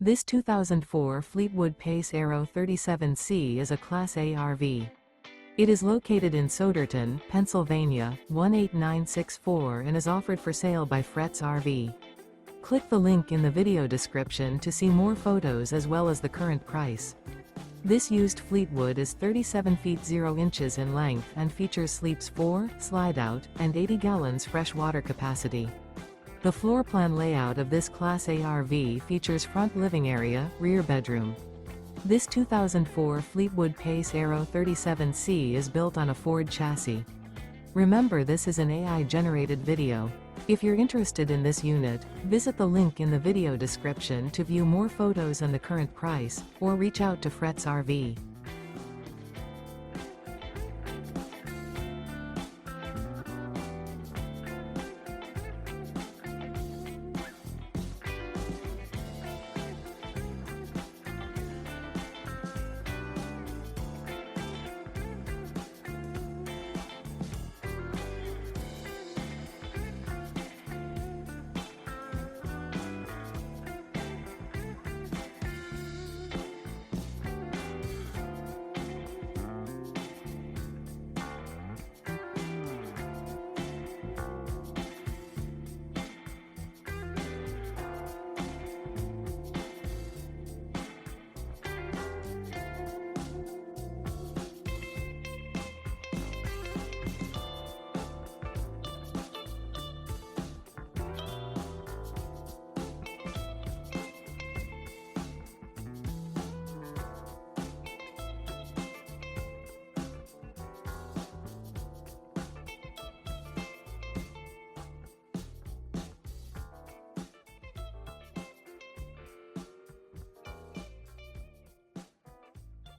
This 2004 Fleetwood Pace Aero 37C is a Class A RV. It is located in Souderton, Pennsylvania, 18964 and is offered for sale by Fretz RV. Click the link in the video description to see more photos as well as the current price. This used Fleetwood is 37 feet 0 inches in length and features sleeps 4, slide-out, and 80 gallons fresh water capacity. The floor plan layout of this Class A RV features front living area, rear bedroom. This 2004 Fleetwood Pace Aero 37C is built on a Ford chassis. Remember, this is an AI-generated video. If you're interested in this unit, visit the link in the video description to view more photos and the current price, or reach out to Fretz RV.